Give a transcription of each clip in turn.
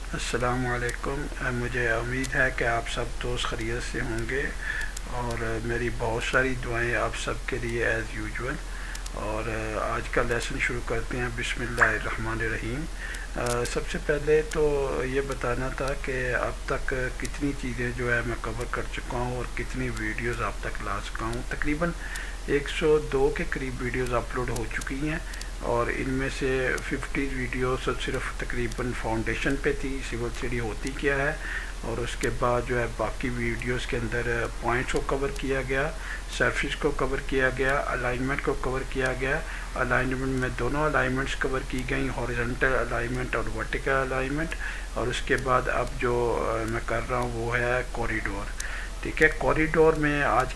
अस्सलामुअलैकुम। मुझे उम्मीद है कि आप सब दोस्त खैरियत से होंगे और मेरी बहुत सारी दुआएं आप सब के लिए एज़ यूजुअल। और आज का लेसन शुरू करते हैं बिस्मिल्लाहिर्रहमानिर्रहीम। सबसे पहले तो ये बताना था कि अब तक कितनी चीज़ें जो है मैं कवर कर चुका हूँ और कितनी वीडियोस आप तक ला चुका हूँ। तकरीबन 102 के करीब वीडियोस अपलोड हो चुकी हैं और इनमें से 50 वीडियोस सिर्फ तकरीबन फाउंडेशन पे थी, सिविल 3D होती क्या है, और उसके बाद जो है बाकी वीडियोस के अंदर पॉइंट्स को कवर किया गया, सरफेस को कवर किया गया, अलाइनमेंट को कवर किया गया। अलाइनमेंट में दोनों अलाइनमेंट्स कवर की गई, हॉरिजॉन्टल अलाइनमेंट और वर्टिकल अलाइनमेंट। और उसके बाद अब जो मैं कर रहा हूँ वो है कॉरिडोर। ठीक है, कॉरिडोर में आज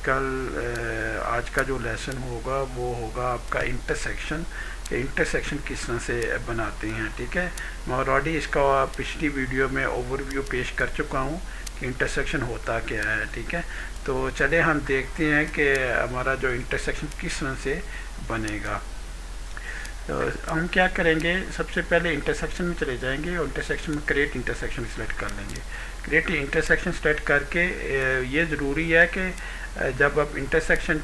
का जो लेसन होगा वो होगा आपका इंटरसेक्शन, कि इंटरसेक्शन किस तरह से बनाते हैं। ठीक है, मैं ऑलरेडी इसका पिछली वीडियो में ओवरव्यू पेश कर चुका हूँ कि इंटरसेक्शन होता क्या है। ठीक है, तो चले हम देखते हैं कि हमारा जो इंटरसेक्शन किस तरह से बनेगा। तो हम क्या करेंगे, सबसे पहले इंटरसेक्शन में चले जाएंगे और इंटरसेक्शन में क्रिएट इंटरसेक्शन सेलेक्ट कर लेंगे। क्रिएट इंटरसेक्शन सेलेक्ट करके ये ज़रूरी है कि जब आप इंटरसेक्शन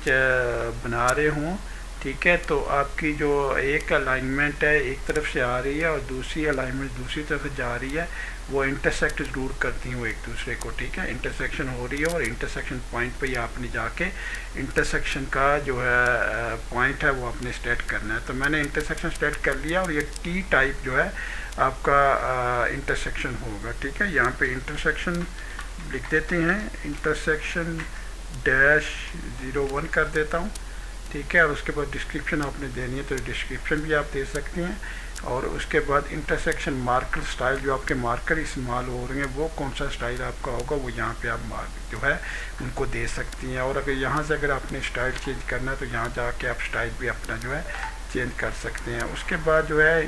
बना रहे हों, ठीक है, तो आपकी जो एक अलाइनमेंट है एक तरफ से आ रही है और दूसरी अलाइनमेंट दूसरी तरफ से जा रही है, वो इंटरसेक्ट ज़रूर करती हूँ एक दूसरे को। ठीक है, इंटरसेक्शन हो रही है और इंटरसेक्शन पॉइंट पे ही आपने जाके इंटरसेक्शन का जो है पॉइंट है वो आपने सेलेक्ट करना है। तो मैंने इंटरसेक्शन सेलेक्ट कर लिया और ये टी टाइप जो है आपका इंटरसेक्शन होगा। ठीक है, यहाँ पे इंटरसेक्शन लिख देते हैं, इंटरसेक्शन -01 कर देता हूँ। ठीक है, और उसके बाद डिस्क्रिप्शन आपने देनी है तो डिस्क्रिप्शन भी आप दे सकते हैं। और उसके बाद इंटरसेक्शन मार्कर स्टाइल, जो आपके मार्कर इस्तेमाल हो रहे हैं वो कौन सा स्टाइल आपका होगा वो यहाँ पे आप जो है उनको दे सकती हैं। और अगर यहाँ से अगर आपने स्टाइल चेंज करना है तो यहाँ जाके आप स्टाइल भी अपना जो है चेंज कर सकते हैं। उसके बाद जो है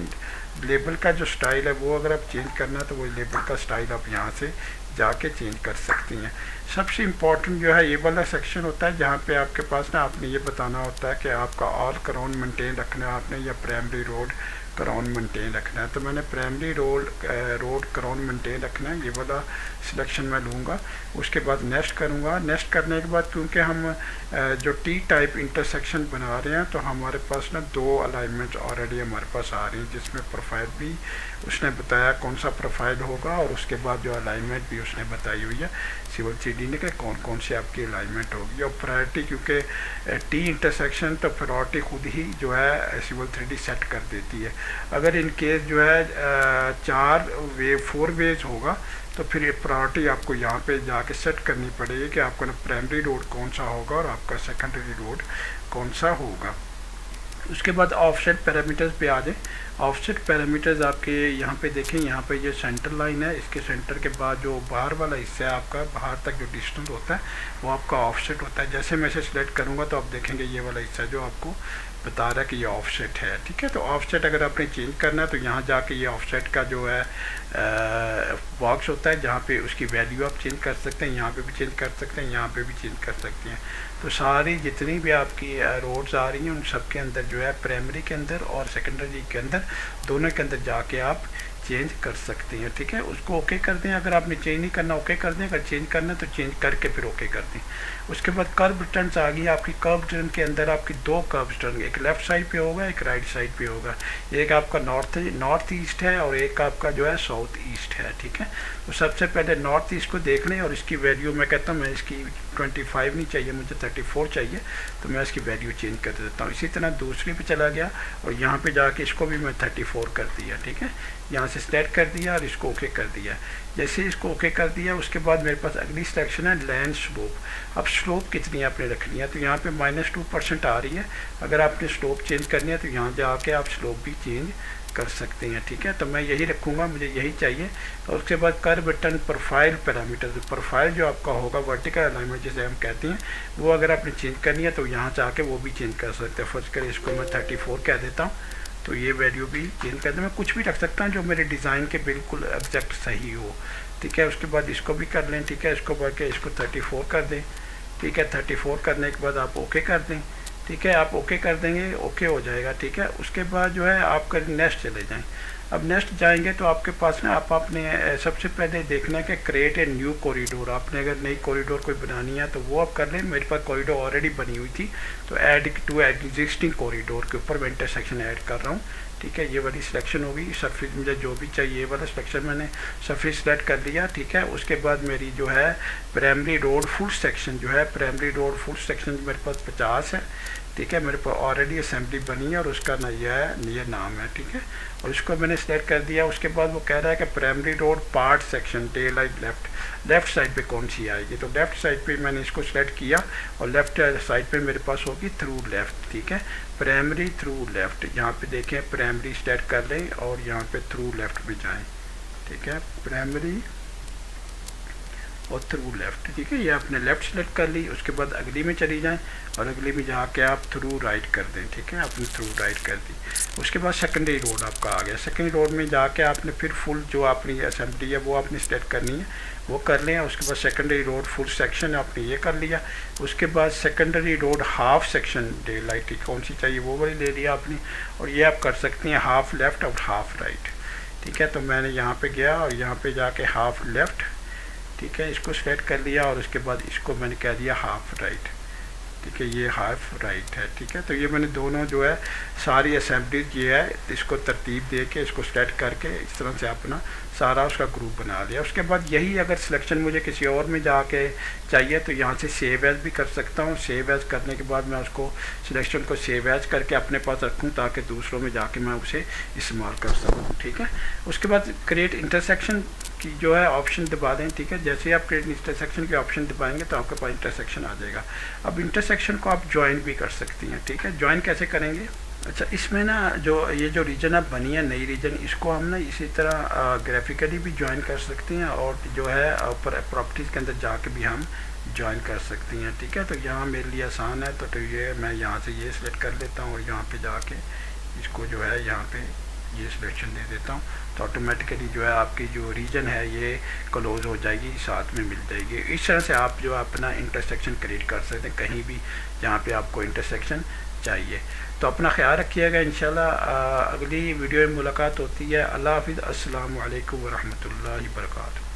लेबल का जो स्टाइल है वो अगर आप चेंज करना है तो वो लेबल का स्टाइल आप यहाँ से जाके चेंज कर सकती हैं। सबसे इम्पॉर्टेंट जो है ये वाला सेक्शन होता है जहाँ पे आपके पास ना आपने ये बताना होता है कि आपका ऑल क्राउन मेंटेन रखना है आपने या प्राइमरी रोड क्राउन मेंटेन रखना है। तो मैंने प्राइमरी रोड क्राउन मेंटेन रखना है, ये वाला सिलेक्शन मैं लूँगा। उसके बाद नेक्स्ट करूँगा। नेक्स्ट करने के बाद क्योंकि हम जो टी टाइप इंटरसेक्शन बना रहे हैं तो हमारे पास ना 2 अलाइनमेंट ऑलरेडी हमारे पास आ रही हैं, जिसमें प्रोफाइल भी उसने बताया कौन सा प्रोफाइल होगा और उसके बाद जो अलाइनमेंट भी उसने बताई हुई है सिविल 3D ने कि कौन कौन सी आपकी अलाइनमेंट होगी। और प्रायोरिटी क्योंकि टी इंटरसेक्शन तो प्रायोरिटी खुद ही जो है सिविल 3D सेट कर देती है। अगर इन केस जो है 4 वेज होगा तो फिर ये प्रायोरिटी आपको यहाँ पे जाके सेट करनी पड़ेगी कि आपका ना प्राइमरी रोड कौन सा होगा और आपका सेकेंडरी रोड कौन सा होगा। उसके बाद ऑफसेट पैरामीटर्स पे आ जाए। ऑफसेट पैरामीटर्स आपके यहाँ पे देखें, यहाँ पे ये सेंटर लाइन है, इसके सेंटर के बाद जो बाहर वाला हिस्सा है आपका, बाहर तक जो डिस्टेंस होता है वो आपका ऑफसेट होता है। जैसे मैं इसे सिलेक्ट करूँगा तो आप देखेंगे ये वाला हिस्सा जो आपको बता रहा है कि ये ऑफसेट है। ठीक है, तो ऑफसेट अगर आपने चेंज करना है तो यहाँ जाके ये ऑफसेट का जो है बॉक्स होता है जहाँ पे उसकी वैल्यू आप चेंज कर सकते हैं, यहाँ पे भी चेंज कर सकते हैं, यहाँ पे भी चेंज कर सकते हैं। तो सारी जितनी भी आपकी रोड्स आ रही हैं उन सब के अंदर जो है प्राइमरी के अंदर और सेकेंडरी के अंदर दोनों के अंदर जाके आप चेंज कर सकते हैं। ठीक है, उसको ओके कर दें। अगर आपने चेंज नहीं करना ओके कर दें, अगर चेंज करना है तो चेंज करके फिर ओके कर दें। उसके बाद कर्व टर्न्स आ गई आपकी। कर्व टर्न के अंदर आपकी 2 कर्व टर्न, एक लेफ़्ट साइड पे होगा एक राइट साइड पे होगा। एक आपका नॉर्थ ईस्ट है और एक आपका जो है साउथ ईस्ट है। ठीक है, तो सबसे पहले नॉर्थ ईस्ट को देख लें और इसकी वैल्यू मैं कहता हूँ मैं इसकी 25 नहीं चाहिए, मुझे 34 चाहिए, तो मैं इसकी वैल्यू चेंज कर देता हूँ। इसी तरह दूसरी पे चला गया और यहाँ पे जाके इसको भी मैं 34 कर दिया। ठीक है, यहाँ से सेलेक्ट कर दिया और इसको ओके कर दिया। जैसे इसको ओके कर दिया उसके बाद मेरे पास अगली सिलेक्शन है लैंड स्लोप। अब स्लोप कितनी आपने रखनी है तो यहाँ पे -2% आ रही है। अगर आपने स्लोप चेंज करनी है तो यहाँ जाके आप स्लोप भी चेंज कर सकते हैं। ठीक है, तो मैं यही रखूँगा, मुझे यही चाहिए। और उसके बाद curve turn profile parameter, profile जो आपका होगा वर्टिकल अलाइनमेंट जिसे हम कहते हैं, वो अगर आपने चेंज करनी है तो यहाँ जाके वो भी चेंज कर सकते हैं। फर्स्ट कर इसको मैं 34 कह देता हूँ तो ये वैल्यू भी चेंज कर दें। मैं कुछ भी रख सकता हूँ जो मेरे डिज़ाइन के बिल्कुल एग्जैक्ट सही हो। ठीक है, उसके बाद इसको भी कर लें। ठीक है, इसको बढ़ के इसको 34 कर दें। ठीक है, 34 करने के बाद आप ओके कर दें। ठीक है, आप ओके कर देंगे, ओके हो जाएगा। ठीक है, उसके बाद जो है आप कर नेक्स्ट चले जाएँ। अब नेक्स्ट जाएंगे तो आपके पास ना आप आपने सबसे पहले देखना है कि क्रिएट ए न्यू कॉरिडोर। आपने अगर नई कॉरिडोर कोई बनानी है तो वो आप कर लें। मेरे पास कॉरिडोर ऑलरेडी बनी हुई थी, तो ऐड टू एग्जिस्टिंग कॉरिडोर के ऊपर मैं इंटरसेक्शन ऐड कर रहा हूँ। ठीक है, ये वाली सिलेक्शन होगी। सरफेस मुझे जो भी चाहिए ये वाला सिलेक्शन मैंने सरफेस सेलेक्ट कर लिया। ठीक है, उसके बाद मेरी जो है प्राइमरी रोड फुल सेक्शन जो है, प्राइमरी रोड फुल सेक्शन मेरे पास 50 है। ठीक है, मेरे पास ऑलरेडी असेंबली बनी है और उसका ना ये नाम है। ठीक है, और इसको मैंने सेलेक्ट कर दिया। उसके बाद वो कह रहा है कि primary road part section day light left side पे कौन सी आएगी, तो लेफ़्ट साइड पे मैंने इसको सेलेक्ट किया और लेफ़्ट साइड पे मेरे पास होगी थ्रू लेफ़्ट। ठीक है, प्राइमरी थ्रू लेफ़्ट, यहाँ पे देखें प्राइमरी सेलेक्ट कर लें और यहाँ पे थ्रू लेफ़्ट पे जाएं। ठीक है, प्राइमरी और थ्रू लेफ़्ट। ठीक है, ये आपने लेफ़्ट सेलेक्ट कर ली। उसके बाद अगली में चली जाएं और अगली में जाके आप थ्रू राइट कर दें। ठीक है, आपने थ्रू राइट कर दी। उसके बाद सेकेंडरी रोड आपका आ गया। सेकेंडरी रोड में जाके आपने फिर फुल जो अपनी असेंबली है वो आपने सेलेक्ट करनी है, वो कर लें। उसके बाद सेकेंडरी रोड फुल सेक्शन आपने ये कर लिया। उसके बाद secondary road half section day light कौन सी चाहिए वो वाली ले लिया आपने, और ये आप कर सकते हैं हाफ लेफ़्ट और हाफ राइट। ठीक है, तो मैंने यहाँ पे गया और यहाँ पे जाके हाफ लेफ़्ट, ठीक है, इसको सेलेक्ट कर लिया और उसके बाद इसको मैंने कह दिया हाफ राइट। ठीक है, ये हाफ राइट है। ठीक है, तो ये मैंने दोनों जो है सारी असेंबलीज ये है इसको तरतीब दे के इसको सेलेक्ट करके इस तरह से अपना सारा उसका ग्रुप बना लिया। उसके बाद यही अगर सिलेक्शन मुझे किसी और में जाके चाहिए तो यहाँ से सेव एज भी कर सकता हूँ। सेव एज करने के बाद मैं उसको सिलेक्शन को सेव एज करके अपने पास रखूँ ताकि दूसरों में जाके मैं उसे इस्तेमाल कर सकूँ। ठीक है, उसके बाद क्रिएट इंटरसेक्शन की जो है ऑप्शन दबा दें। ठीक है, जैसे ही आप क्रिएट इंटरसेक्शन के ऑप्शन दबाएंगे तो आपके पास इंटरसेक्शन आ जाएगा। अब इंटरसेक्शन को आप ज्वाइन भी कर सकती हैं। ठीक है, ज्वाइन कैसे करेंगे? अच्छा, इसमें ना जो ये जो रीजन अब बनी है नई रीजन, इसको हम ना इसी तरह ग्राफिकली भी ज्वाइन कर सकते हैं और जो है ऊपर प्रॉपर्टीज़ के अंदर जाके भी हम ज्वाइन कर सकती हैं। ठीक है, तो यहाँ मेरे लिए आसान है तो ये मैं यहाँ से ये सिलेक्ट कर लेता हूँ और यहाँ पे जाके इसको जो है यहाँ पे ये सिलेक्शन दे देता हूँ, तो ऑटोमेटिकली जो है आपकी जो रीजन है ये क्लोज हो जाएगी, साथ में मिल जाएगी। इस तरह से आप जो अपना इंटरसेक्शन क्रिएट कर सकते हैं कहीं भी जहाँ पे आपको इंटरसेक्शन चाहिए। तो अपना ख्याल रखिएगा। इंशाल्लाह अगली वीडियो में मुलाकात होती है। अल्लाह हाफिज़। अस्सलामु अलैकुम वरहमतुल्लाहि वबरकातुहू।